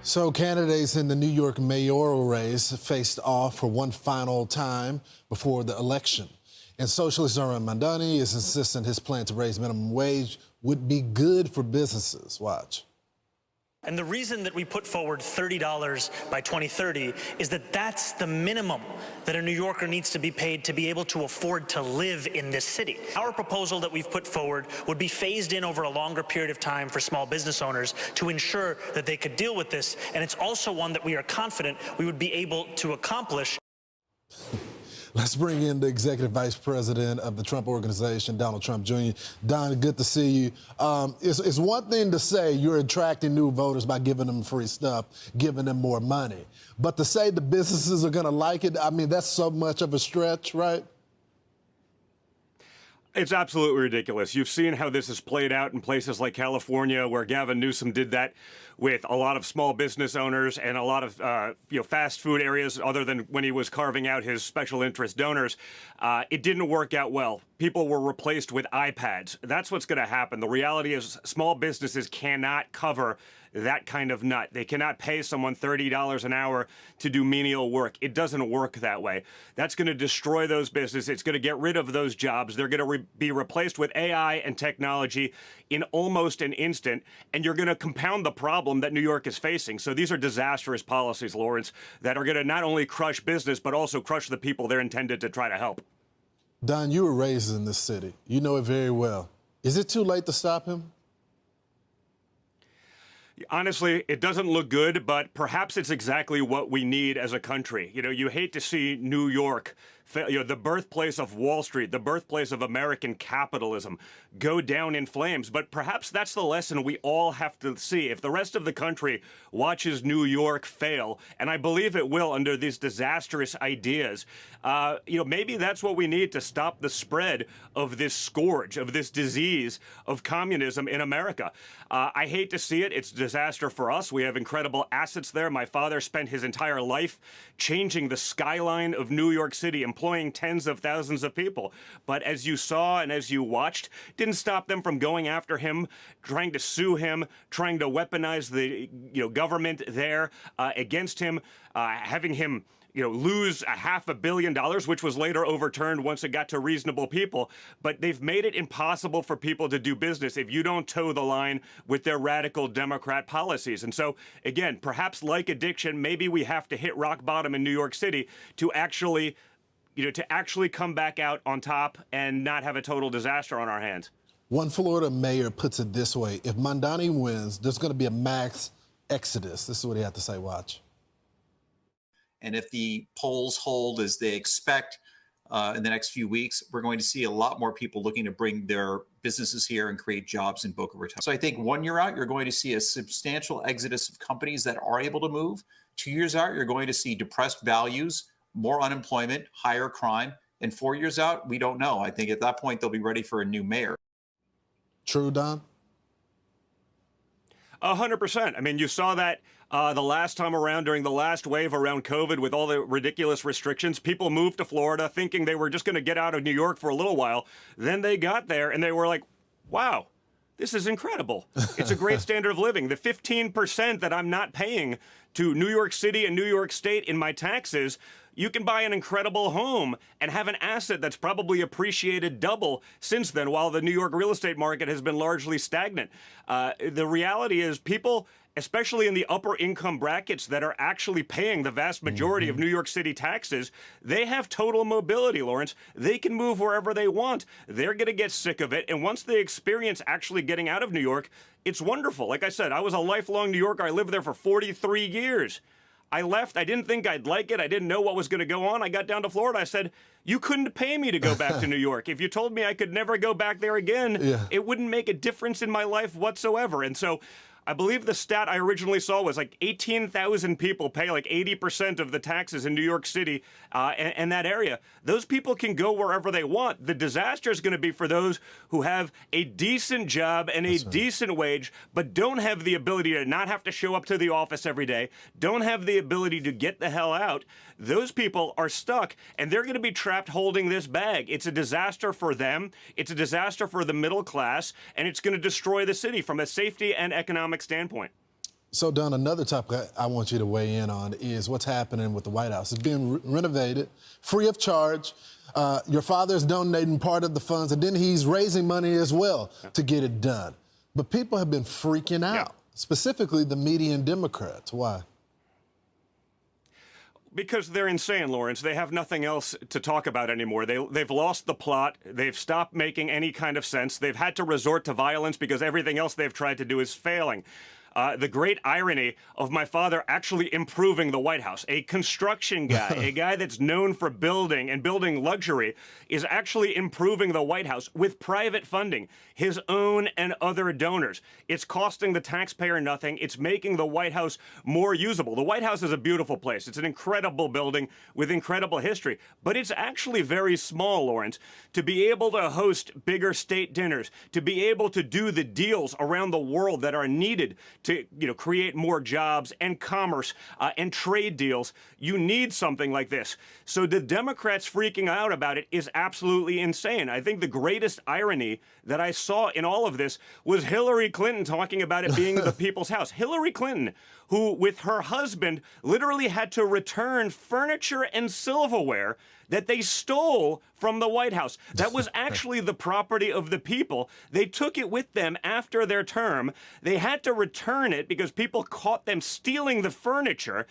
So candidates in the New York mayoral race faced off for one final time before the election. And socialist Mamdani is insisting his plan to raise minimum wage would be good for businesses. Watch. And the reason that we put forward $30 by 2030 is that that's the minimum that a New Yorker needs to be paid to be able to afford to live in this city. Our proposal that we've put forward would be phased in over a longer period of time for small business owners to ensure that they could deal with this. And it's also one that we are confident we would be able to accomplish. Let's bring in the executive vice president of the Trump Organization, Donald Trump Jr. Don, good to see you. It's one thing to say you're attracting new voters by giving them free stuff, giving them more money. But to say the businesses are going to like it, I mean, that's so much of a stretch, right? It's absolutely ridiculous. You've seen how this has played out in places like California, where Gavin Newsom did that with a lot of small business owners and a lot of fast food areas, other than when he was carving out his special interest donors. It didn't work out well. People were replaced with iPads. That's what's going to happen. The reality is small businesses cannot cover that kind of nut. They cannot pay someone $30 an hour to do menial work. It doesn't work that way. That's going to destroy those businesses. It's going to get rid of those jobs. They're going to be replaced with AI and technology in almost an instant, and you're going to compound the problem that New York is facing. So these are disastrous policies, Lawrence, that are going to not only crush business, but also crush the people they're intended to try to help. Don, you were raised in this city. You know it very well. Is it too late to stop him? Honestly, it doesn't look good, but perhaps it's exactly what we need as a country. You know, you hate to see New York, the birthplace of Wall Street, the birthplace of American capitalism, go down in flames. But perhaps that's the lesson we all have to see. If the rest of the country watches New York fail, and I believe it will under these disastrous ideas, maybe that's what we need to stop the spread of this scourge, of this disease of communism in America. I hate to see it. It's a disaster for us. We have incredible assets there. My father spent his entire life changing the skyline of New York City, employing tens of thousands of people. But as you saw and as you watched, didn't stop them from going after him, trying to sue him, trying to weaponize the government there against him, having him lose $500 million, which was later overturned once it got to reasonable people. But they've made it impossible for people to do business if you don't toe the line with their radical Democrat policies. And so, again, perhaps like addiction, maybe we have to hit rock bottom in New York City to actually come back out on top and not have a total disaster on our hands. One Florida mayor puts it this way: if Mamdani wins, there's going to be a mass exodus. This is what he had to say. Watch. And if the polls hold as they expect in the next few weeks, we're going to see a lot more people looking to bring their businesses here and create jobs in Boca Raton. So I think 1 year out, you're going to see a substantial exodus of companies that are able to move. 2 years out, you're going to see depressed values, more unemployment, higher crime. And 4 years out, we don't know. I think at that point, they'll be ready for a new mayor. True, Don? 100%. I mean, you saw that the last time around during the last wave around COVID with all the ridiculous restrictions. People moved to Florida thinking they were just going to get out of New York for a little while. Then they got there and they were like, wow, this is incredible. It's a great standard of living. The 15% that I'm not paying to New York City and New York State in my taxes, you can buy an incredible home and have an asset that's probably appreciated double since then, while the New York real estate market has been largely stagnant. The reality is people, especially in the upper income brackets that are actually paying the vast majority of New York City taxes, they have total mobility, Lawrence. They can move wherever they want. They're going to get sick of it. And once they experience actually getting out of New York, it's wonderful. Like I said, I was a lifelong New Yorker. I lived there for 43 years. I left. I didn't think I'd like it. I didn't know what was going to go on. I got down to Florida. I said, you couldn't pay me to go back to New York. If you told me I could never go back there again, it wouldn't make a difference in my life whatsoever. And so I believe the stat I originally saw was like 18,000 people pay like 80% of the taxes in New York City and that area. Those people can go wherever they want. The disaster is going to be for those who have a decent job and a decent wage, but don't have the ability to not have to show up to the office every day, don't have the ability to get the hell out. Those people are stuck, and they're going to be trapped holding this bag. It's a disaster for them. It's a disaster for the middle class, and it's going to destroy the city from a safety and economic standpoint. So, Don, another topic I want you to weigh in on is what's happening with the White House. It's being renovated, free of charge. Your father is donating part of the funds, and then he's raising money as well to get it done. But people have been freaking out, specifically the media and Democrats. Why? Because they're insane, Lawrence. They have nothing else to talk about anymore. They've lost the plot. They've stopped making any kind of sense. They've had to resort to violence because everything else they've tried to do is failing. The great irony of my father actually improving the White House. A construction guy, a guy that's known for building and building luxury, is actually improving the White House with private funding, his own and other donors. It's costing the taxpayer nothing. It's making the White House more usable. The White House is a beautiful place. It's an incredible building with incredible history, but it's actually very small, Lawrence. To be able to host bigger state dinners, to be able to do the deals around the world that are needed to create more jobs and commerce and trade deals, you need something like this. So the Democrats freaking out about it is absolutely insane. I think the greatest irony that I saw in all of this was Hillary Clinton talking about it being the people's house. Hillary Clinton, who with her husband literally had to return furniture and silverware that they stole from the White House. That was actually the property of the people. They took it with them after their term. They had to return it because people caught them stealing the furniture.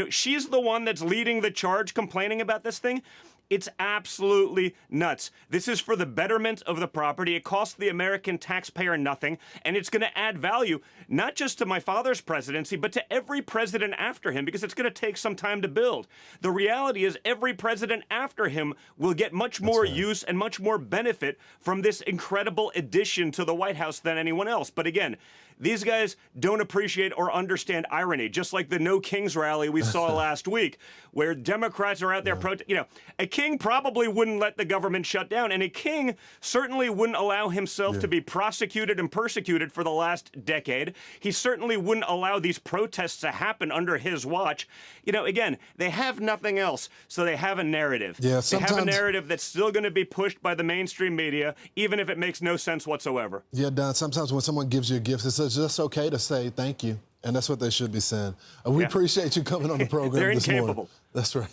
She's the one that's leading the charge complaining about this thing. It's absolutely nuts. This is for the betterment of the property. It costs the American taxpayer nothing, and it's going to add value not just to my father's presidency, but to every president after him, because it's going to take some time to build. The reality is every president after him will get much more use and much more benefit from this incredible addition to the White House than anyone else. But again, these guys don't appreciate or understand irony, just like the No Kings rally we saw last week, where Democrats are out there protesting. A king probably wouldn't let the government shut down, and a king certainly wouldn't allow himself to be prosecuted and persecuted for the last decade. He certainly wouldn't allow these protests to happen under his watch. Again, they have nothing else, so they have a narrative. Yeah, they have a narrative that's still going to be pushed by the mainstream media, even if it makes no sense whatsoever. Yeah, Don, sometimes when someone gives you a gift, it's just okay to say thank you, and that's what they should be saying. We appreciate you coming on the program They're this incapable. morning. That's right.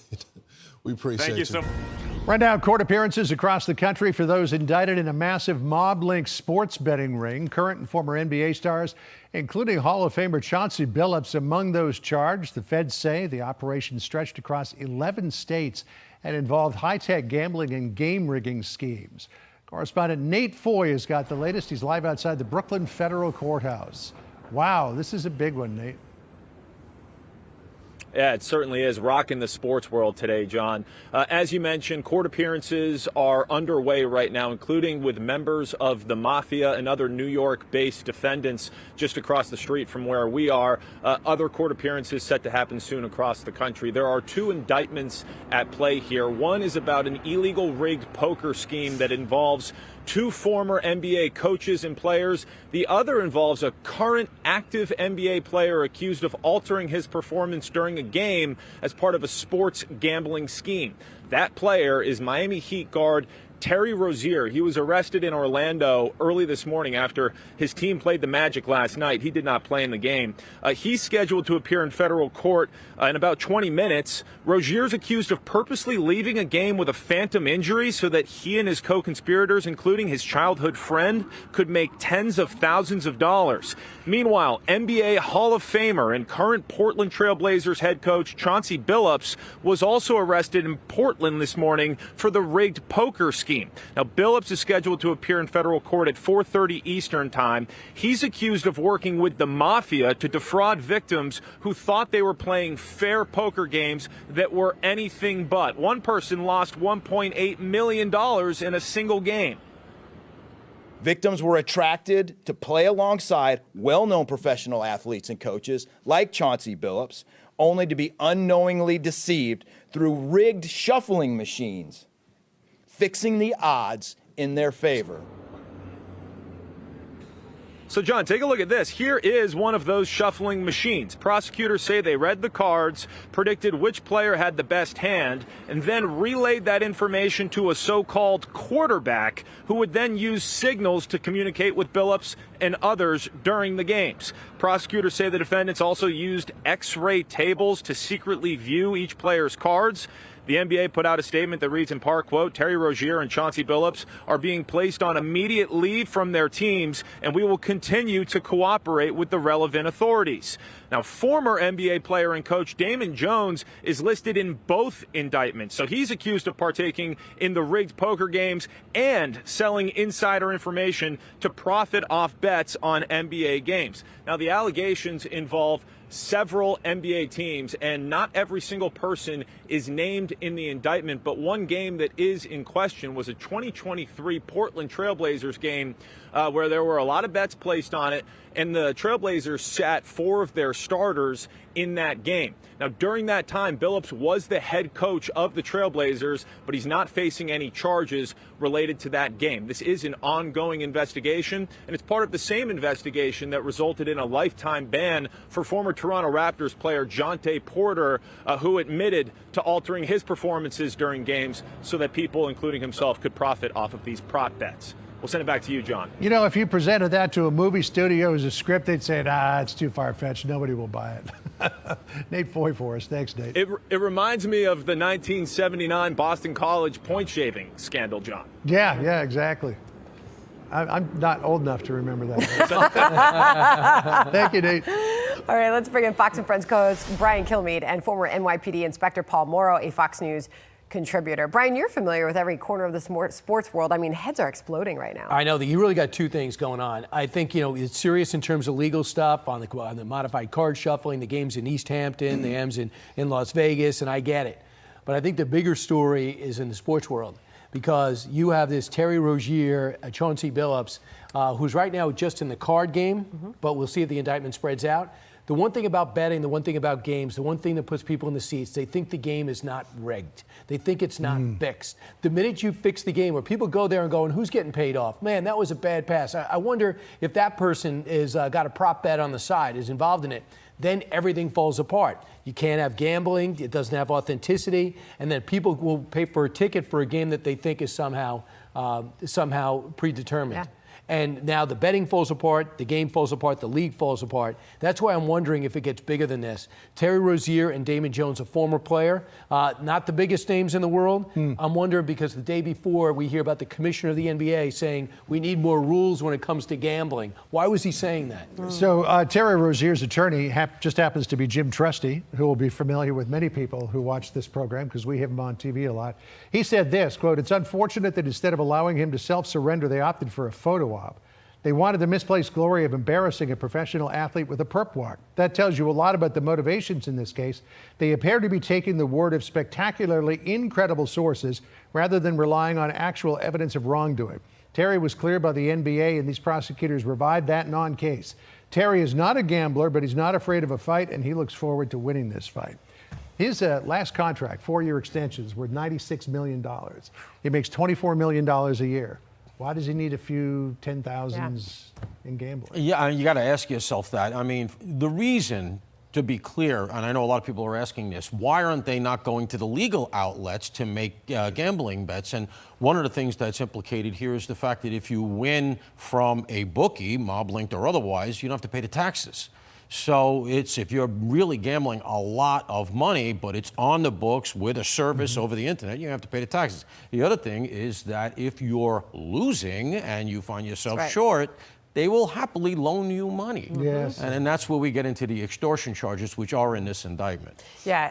We appreciate Thank you so much. Right now, court appearances across the country for those indicted in a massive mob-linked sports betting ring. Current and former NBA stars, including Hall of Famer Chauncey Billups, among those charged. The feds say the operation stretched across 11 states and involved high-tech gambling and game rigging schemes. Correspondent Nate Foy has got the latest. He's live outside the Brooklyn Federal Courthouse. Wow, this is a big one, Nate. Yeah, it certainly is rocking the sports world today, John. As you mentioned, court appearances are underway right now, including with members of the Mafia and other New York-based defendants just across the street from where we are. Other court appearances set to happen soon across the country. There are two indictments at play here. One is about an illegal rigged poker scheme that involves two former NBA coaches and players. The other involves a current active NBA player accused of altering his performance during a game as part of a sports gambling scheme. That player is Miami Heat guard Terry Rozier. He was arrested in Orlando early this morning after his team played the Magic last night. He did not play in the game. He's scheduled to appear in federal court in about 20 minutes. Rozier's accused of purposely leaving a game with a phantom injury so that he and his co-conspirators, including his childhood friend, could make tens of thousands of dollars. Meanwhile, NBA Hall of Famer and current Portland Trail Blazers head coach Chauncey Billups was also arrested in Portland this morning for the rigged poker scheme. Now, Billups is scheduled to appear in federal court at 4:30 Eastern time. He's accused of working with the Mafia to defraud victims who thought they were playing fair poker games that were anything but. One person lost $1.8 million in a single game. Victims were attracted to play alongside well-known professional athletes and coaches like Chauncey Billups, only to be unknowingly deceived through rigged shuffling machines, fixing the odds in their favor. So, John, take a look at this. Here is one of those shuffling machines. Prosecutors say they read the cards, predicted which player had the best hand, and then relayed that information to a so-called quarterback who would then use signals to communicate with Billups and others during the games. Prosecutors say the defendants also used X-ray tables to secretly view each player's cards. The NBA put out a statement that reads in part, quote, Terry Rozier and Chauncey Billups are being placed on immediate leave from their teams, and we will continue to cooperate with the relevant authorities. Now, former NBA player and coach Damon Jones is listed in both indictments. So he's accused of partaking in the rigged poker games and selling insider information to profit off bets on NBA games. Now, the allegations involve several NBA teams, and not every single person is named in the indictment, but one game that is in question was a 2023 Portland Trailblazers game where there were a lot of bets placed on it, and the Trailblazers sat 4 of their starters in that game. Now, during that time, Billups was the head coach of the Trailblazers, but he's not facing any charges related to that game. This is an ongoing investigation, and it's part of the same investigation that resulted in a lifetime ban for former Toronto Raptors player jontay Porter, who admitted to altering his performances during games so that people, including himself, could profit off of these prop bets. We'll send it back to you, John. You know, if you presented that to a movie studio as a script, they'd say, it's too far-fetched. Nobody will buy it. Nate Foy for us. Thanks, Nate. It reminds me of the 1979 Boston College point-shaving scandal, John. Yeah, exactly. I'm not old enough to remember that. Thank you, Nate. All right, let's bring in Fox and Friends co-host Brian Kilmeade and former NYPD Inspector Paul Morrow, a Fox News contributor. Brian, you're familiar with every corner of the sports world. I mean, heads are exploding right now. I know that you really got 2 things going on. I think, it's serious in terms of legal stuff on the modified card shuffling, the games in East Hampton, the games in Las Vegas, and I get it. But I think the bigger story is in the sports world, because you have this Terry Rozier, Chauncey Billups, who's right now just in the card game, but we'll see if the indictment spreads out. The one thing about betting, the one thing about games, the one thing that puts people in the seats, they think the game is not rigged. They think it's not fixed. The minute you fix the game, where people go there and go, and who's getting paid off? Man, that was a bad pass. I wonder if that person is got a prop bet on the side, is involved in it. Then everything falls apart. You can't have gambling. It doesn't have authenticity. And then people will pay for a ticket for a game that they think is somehow predetermined. Yeah. And now the betting falls apart, the game falls apart, the league falls apart. That's why I'm wondering if it gets bigger than this. Terry Rozier and Damon Jones, a former player, not the biggest names in the world. I'm wondering, because the day before we hear about the commissioner of the NBA saying we need more rules when it comes to gambling. Why was he saying that? So Terry Rozier's attorney just happens to be Jim Trusty, who will be familiar with many people who watch this program because we have him on TV a lot. He said this, quote, "It's unfortunate that instead of allowing him to self-surrender, they opted for a photo op. They wanted the misplaced glory of embarrassing a professional athlete with a perp walk. That tells you a lot about the motivations in this case. They appear to be taking the word of spectacularly incredible sources rather than relying on actual evidence of wrongdoing. Terry was cleared by the NBA, and these prosecutors revived that non-case. Terry is not a gambler, but he's not afraid of a fight, and he looks forward to winning this fight." His last contract, 4-year extensions, worth $96 million. He makes $24 million a year. Why does he need a few 10,000s in gambling? Yeah, you got to ask yourself that. I mean, the reason, to be clear, and I know a lot of people are asking this, why aren't they not going to the legal outlets to make gambling bets? And one of the things that's implicated here is the fact that if you win from a bookie, mob-linked or otherwise, you don't have to pay the taxes. So if you're really gambling a lot of money, but it's on the books with a service over the internet, you have to pay the taxes. The other thing is that if you're losing and you find yourself short, they will happily loan you money. Yes. And that's where we get into the extortion charges, which are in this indictment. Yeah,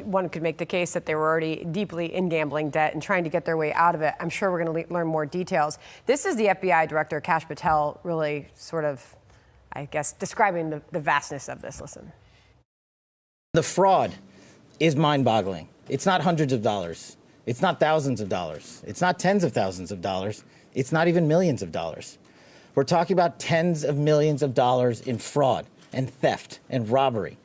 one could make the case that they were already deeply in gambling debt and trying to get their way out of it. I'm sure we're going to learn more details. This is the FBI Director, Kash Patel, really sort of, I guess, describing the vastness of this. Listen. The fraud is mind-boggling. It's not hundreds of dollars. It's not thousands of dollars. It's not tens of thousands of dollars. It's not even millions of dollars. We're talking about tens of millions of dollars in fraud and theft and robbery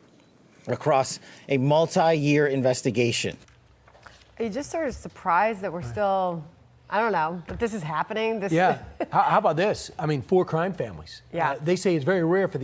across a multi-year investigation. Are you just sort of surprised that we're still I don't know, but this is happening. Yeah. How about this? I mean, 4 crime families. Yeah. They say it's very rare for the